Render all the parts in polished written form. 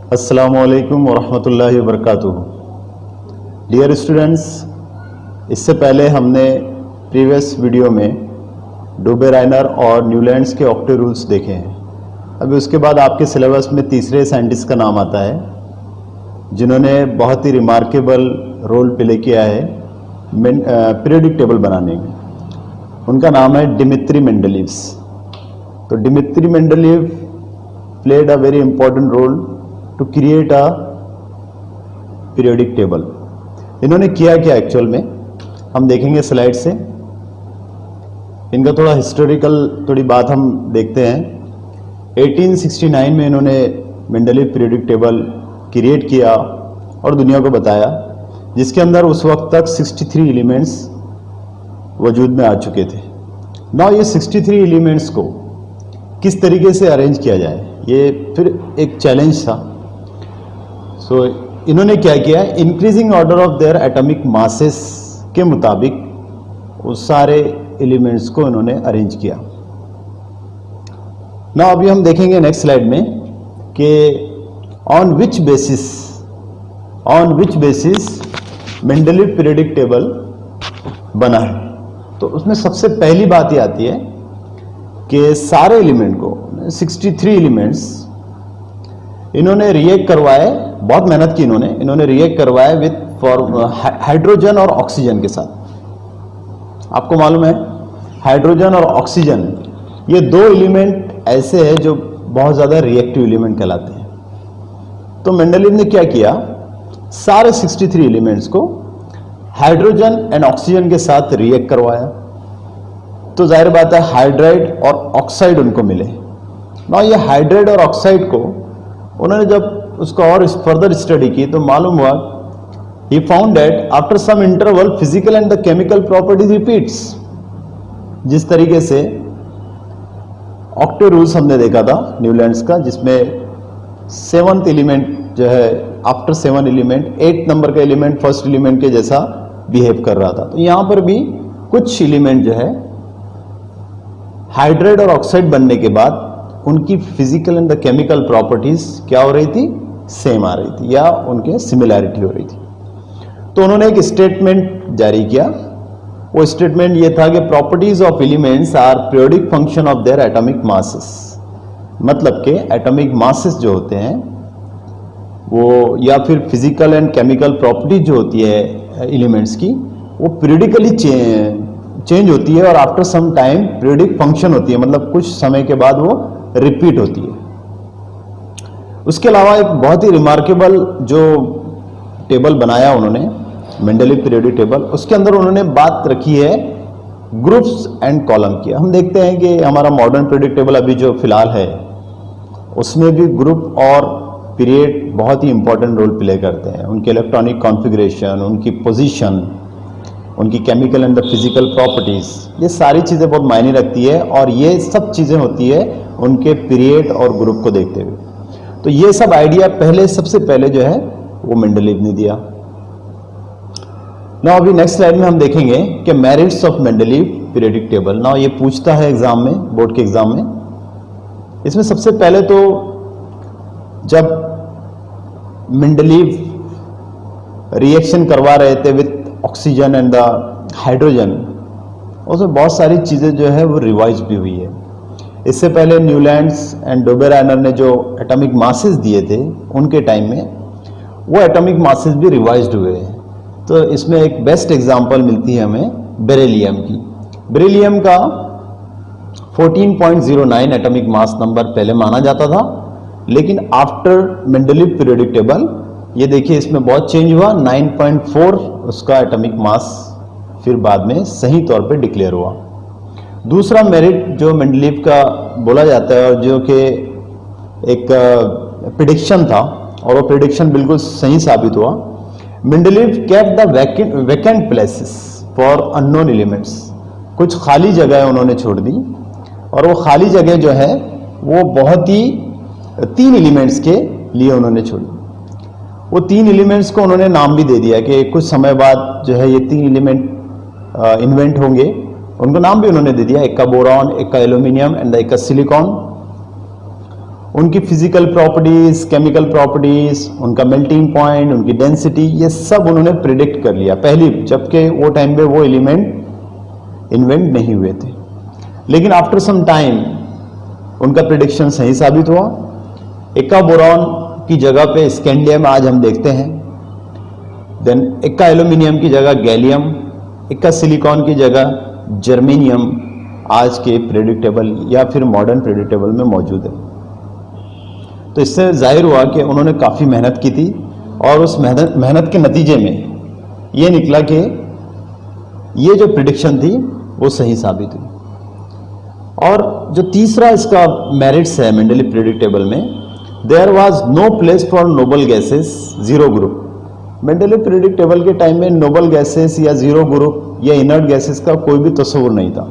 अस्सलामुअलैकुम वरहमतुल्लाहि वबरकातुहू। Dear students, इससे पहले हमने प्रीवियस वीडियो में डुबेराइनर और न्यूलैंड्स के ऑक्टेव रूल्स देखे हैं। अभी उसके बाद आपके सिलेबस में तीसरे साइंटिस्ट का नाम आता है जिन्होंने बहुत ही रिमार्केबल रोल प्ले किया है पीरियोडिक टेबल बनाने में। उनका नाम है डिमित्री मेंडलीव्स। तो Dmitri Mendeleev played a very important role to create a periodic table. इन्होंने किया क्या एक्चुअल में हम देखेंगे स्लाइड से। इनका थोड़ा हिस्टोरिकल थोड़ी बात हम देखते हैं। 1869 में इन्होंने मेंडलीव पीरियोडिक टेबल क्रिएट किया और दुनिया को बताया, जिसके अंदर उस वक्त तक 63 एलिमेंट्स वजूद में आ चुके थे। नाउ ये 63 एलिमेंट्स को किस तरीके से अरेंज किया जाए, ये फिर एक चैलेंज था। सो इन्होंने क्या किया, increasing order of their atomic masses के मुताबिक उस सारे एलिमेंट्स को इन्होंने अरेंज किया। ना अभी हम देखेंगे नेक्स्ट स्लाइड में कि on which basis Mendeleev periodic table बना है। तो उसमें सबसे पहली बात ये आती है कि सारे एलिमेंट को 63 एलिमेंट्स इन्होंने रिएक्ट करवाए। बहुत मेहनत की इन्होंने रिएक्ट करवाए विथ हाइड्रोजन और ऑक्सीजन के साथ। आपको मालूम है हाइड्रोजन और ऑक्सीजन ये दो एलिमेंट ऐसे हैं जो बहुत ज़्यादा रिएक्टिव एलिमेंट कहलाते हैं। तो मेंडलीव ने क्या किया, सारे 63 एलिमेंट्स को हाइड्रोजन एंड ऑक्सीजन के साथ रिएक्ट करवाया। तो जाहिर बात है हाइड्राइड और ऑक्साइड उनको मिले। ना ये हाइड्राइड और ऑक्साइड को उन्होंने जब उसको और फर्दर स्टडी की तो मालूम हुआ, he found that after some interval physical and the chemical properties repeats. जिस तरीके से ऑक्टेव रूल्स हमने देखा था न्यूलैंड्स का, जिसमें 7th एलिमेंट जो है आफ्टर 7 एलिमेंट 8 नंबर का एलिमेंट फर्स्ट एलिमेंट के जैसा बिहेव कर रहा था। तो यहां पर भी कुछ एलिमेंट जो है हाइड्राइड और ऑक्साइड बनने के बाद उनकी physical and the chemical properties क्या हो रही थी, सेम आ रही थी या उनके सिमिलैरिटी हो रही थी। तो उन्होंने एक स्टेटमेंट जारी किया। वो स्टेटमेंट ये था कि properties of elements are periodic function of their atomic masses. मतलब कि एटॉमिक मासेस जो होते हैं वो या फिर फिजिकल एंड केमिकल प्रॉपर्टीज जो होती है एलिमेंट्स की वो पीरियडिकली चेंज होती है और after some time periodic function होती है, मतलब कुछ समय के बाद वो रिपीट होती है। उसके अलावा एक बहुत ही रिमार्केबल जो टेबल बनाया उन्होंने मेंडलीव पीरियोडिक टेबल, उसके अंदर उन्होंने बात रखी है ग्रुप्स एंड कॉलम की। हम देखते हैं कि हमारा मॉडर्न पीरियोडिक टेबल अभी जो फिलहाल है उसमें भी ग्रुप और पीरियड बहुत ही इंपॉर्टेंट रोल प्ले करते हैं। उनके इलेक्ट्रॉनिक कॉन्फ़िगरेशन, उनकी पोजीशन, उनकी chemical and the physical properties, ये सारी चीज़ें बहुत मायने रखती है और ये सब चीज़ें होती है उनके पीरियड और ग्रुप को देखते हुए। तो ये सब आइडिया सबसे पहले जो है वो मेंडलीव ने दिया। ना अभी नेक्स्ट स्लाइड में हम देखेंगे कि merits of Mendeleev periodic table. ना ये पूछता है एग्जाम में, बोर्ड के एग्जाम में। इसमें सबसे पहले तो जब मेंडलीव रिएक्शन करवा रहे थे with oxygen and the hydrogen, उसमें बहुत सारी चीज़ें जो है वो रिवाइज भी हुई है। इससे पहले न्यूलैंड्स एंड डुबेराइनर ने जो एटॉमिक मासेस दिए थे उनके टाइम में वो एटॉमिक मासेस भी रिवाइज्ड हुए हैं। तो इसमें एक बेस्ट एग्जांपल मिलती है हमें बेरिलियम की। बेरिलियम का 14.09 एटॉमिक मास नंबर पहले माना जाता था, लेकिन आफ्टर मेंडलीव पीरियोडिक टेबल ये देखिए इसमें बहुत चेंज हुआ। 9.4 उसका एटॉमिक मास फिर बाद में सही तौर पे डिक्लेयर हुआ। दूसरा मेरिट जो मेंडलीव का बोला जाता है और जो कि एक प्रेडिक्शन था और वो प्रेडिक्शन बिल्कुल सही साबित हुआ, Mendeleev kept the vacant places for unknown elements. कुछ खाली जगह उन्होंने छोड़ दी और वो खाली जगह जो है वो बहुत ही 3 एलिमेंट्स के लिए उन्होंने छोड़ी। वो 3 एलिमेंट्स को उन्होंने नाम भी दे दिया कि कुछ समय बाद जो है ये 3 एलिमेंट इन्वेंट होंगे, उनको नाम भी उन्होंने दे दिया, एक का बोरॉन, एक का एल्यूमिनियम एंड एक का सिलिकॉन। उनकी फिजिकल प्रॉपर्टीज, केमिकल प्रॉपर्टीज, उनका मेल्टिंग पॉइंट, उनकी डेंसिटी, ये सब उन्होंने प्रिडिक्ट कर लिया पहली, जबकि वो टाइम पे वो एलिमेंट इन्वेंट नहीं हुए थे। लेकिन आफ्टर सम टाइम उनका प्रिडिक्शन सही साबित हुआ। इक्का बोरॉन की जगह पे स्कैंडियम आज हम देखते हैं, देन इक्का एल्यूमिनियम की जगह गैलियम, इक्का सिलिकॉन की जगह जर्मेनियम आज के प्रेडिक्टेबल या फिर मॉडर्न प्रेडिक्टेबल में मौजूद है। तो इससे जाहिर हुआ कि उन्होंने काफ़ी मेहनत की थी और उस मेहनत के नतीजे में ये निकला कि ये जो प्रिडिक्शन थी वो सही साबित हुई। और जो तीसरा इसका मेरिट्स है मेंडलीव प्रेडिक्टेबल में, there was no place for noble gases, zero group. Mendeleev predictable के टाइम में नोबल गैसेस या जीरो ग्रुप या इनर्ट गैसेस का कोई भी तस्वुर नहीं था।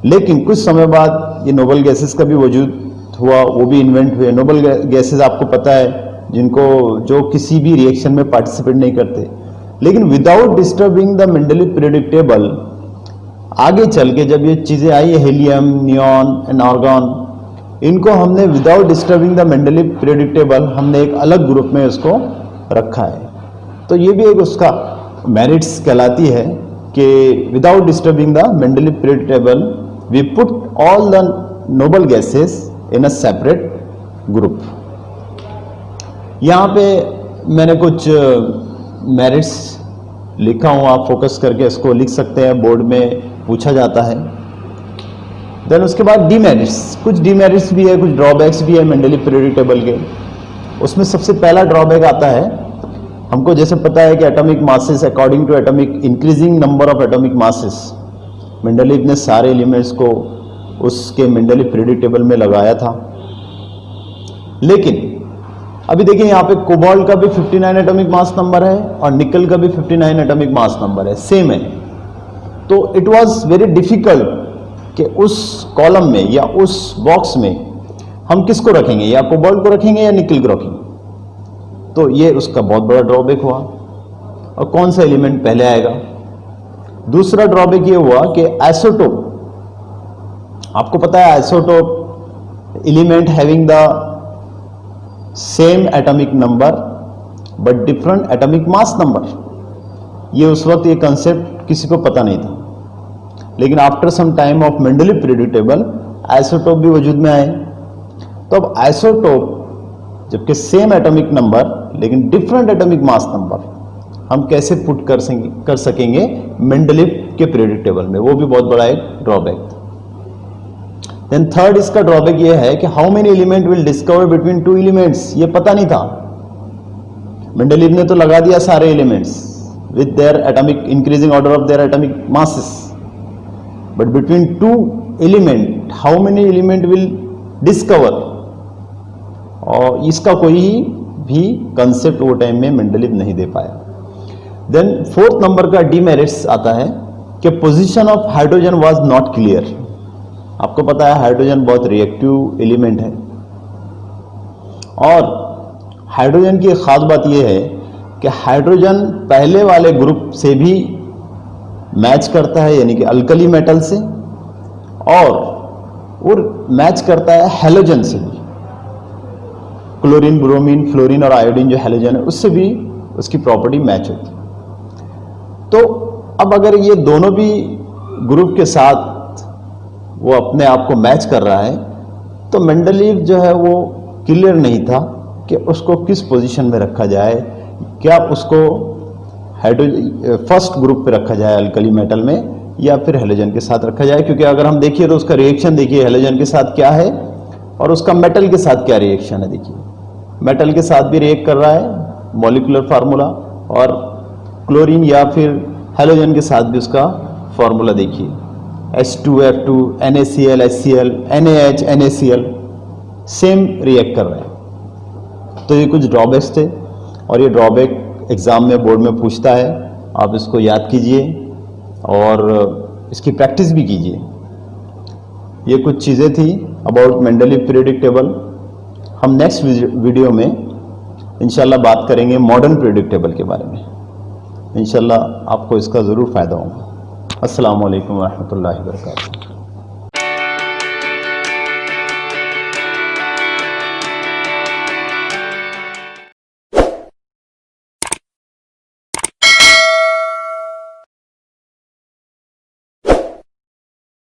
लेकिन कुछ समय बाद ये नोबल गैसेस का भी वजूद हुआ, वो भी इन्वेंट हुए। नोबल गैसेस आपको पता है जो किसी भी रिएक्शन में पार्टिसिपेट नहीं करते, लेकिन without disturbing the Mendeleev predictable आगे चल के जब ये चीज़ें आई, हेलियम, नियॉन एंड आर्गॉन, इनको हमने without disturbing the Mendeleev predictable हमने एक अलग ग्रुप में उसको रखा है। तो ये भी एक उसका मेरिट्स कहलाती है कि without disturbing the Mendeleev predictable we put all the noble gases in a separate group. यहाँ पे मैंने कुछ मेरिट्स लिखा हूँ, आप फोकस करके इसको लिख सकते हैं, बोर्ड में पूछा जाता है। देन उसके बाद डीमेरिट्स, कुछ डीमेरिट्स भी है, कुछ ड्रॉबैक्स भी है मेंडलीव प्रेडिक्टेबल के। उसमें सबसे पहला ड्रॉबैक आता है, हमको जैसे पता है कि atomic masses according to atomic increasing number of atomic masses, Mendeleev ने सारे एलिमेंट्स को उसके मेंडलीव प्रेडिक्टेबल में लगाया था। लेकिन अभी देखिए यहाँ पे कोबाल्ट का भी 59 एटॉमिक मास नंबर है और निकल का भी 59 एटॉमिक मास नंबर है, सेम है। तो इट वाज वेरी डिफिकल्ट कि उस कॉलम में या उस बॉक्स में हम किसको रखेंगे, या कोबाल्ट को रखेंगे या निकल को रखेंगे। तो ये उसका बहुत बड़ा ड्रॉबैक हुआ। और कौन सा एलिमेंट पहले आएगा। दूसरा ड्रॉबैक ये हुआ कि आइसोटोप, आपको पता है isotope element having the same atomic number but different atomic mass number, ये उस वक्त ये कंसेप्ट किसी को पता नहीं था। लेकिन after some time of Mendeleev predictable isotope भी वजूद में आए। तो अब आइसोटोप जबकि सेम एटॉमिक नंबर लेकिन डिफरेंट एटॉमिक मास नंबर हम कैसे पुट कर सकेंगे मेंडलीव के प्रेडिक्टेबल में, वो भी बहुत बड़ा एक ड्रॉबैक। देन थर्ड इसका ड्रॉबैक ये है कि how many element will discover between two elements, ये पता नहीं था। मेंडलीव ने तो लगा दिया सारे elements with their atomic increasing order of their atomic masses, but between two element how many element will discover, और इसका कोई भी कंसेप्ट वो टाइम में मेंडलीव नहीं दे पाया। देन फोर्थ नंबर का डीमेरिट्स आता है कि position of hydrogen was not clear. आपको पता है हाइड्रोजन बहुत रिएक्टिव एलिमेंट है, और हाइड्रोजन की एक खास बात यह है कि हाइड्रोजन पहले वाले ग्रुप से भी मैच करता है, यानी कि अल्कली मेटल से, और मैच करता है हैलोजन से भी। क्लोरीन, ब्रोमीन, फ्लोरीन और आयोडीन जो हैलोजन है उससे भी उसकी प्रॉपर्टी मैच होती है। तो अब अगर ये दोनों भी ग्रुप के साथ वो अपने आप को मैच कर रहा है, तो मेंडलीव जो है वो क्लियर नहीं था कि उसको किस पोजीशन में रखा जाए, क्या उसको फर्स्ट ग्रुप पे रखा जाए अल्कली मेटल में, या फिर हैलोजन के साथ रखा जाए। क्योंकि अगर हम देखिए तो उसका रिएक्शन देखिए हैलोजन के साथ क्या है और उसका मेटल के साथ क्या रिएक्शन है। देखिए मेटल के साथ भी रिएक्ट कर रहा है मॉलिक्यूलर फार्मूला, और क्लोरीन या फिर हैलोजन के साथ भी उसका फार्मूला देखिए H2F2, NaCl, HCl, NaH, NaCl, same react कर रहे हैं। तो ये कुछ ड्रॉबैक्स थे, और ये ड्रॉबैक एग्जाम में बोर्ड में पूछता है, आप इसको याद कीजिए और इसकी प्रैक्टिस भी कीजिए। ये कुछ चीज़ें थी अबाउट मेंडलीव प्रेडिक्टेबल। हम नेक्स्ट वीडियो में इंशाल्लाह बात करेंगे मॉडर्न प्रेडिक्टेबल के बारे में। इंशाल्लाह आपको इसका ज़रूर फ़ायदा होगा। अस्सलामु अलैकुम व रहमतुल्लाहि व बरकातुहू।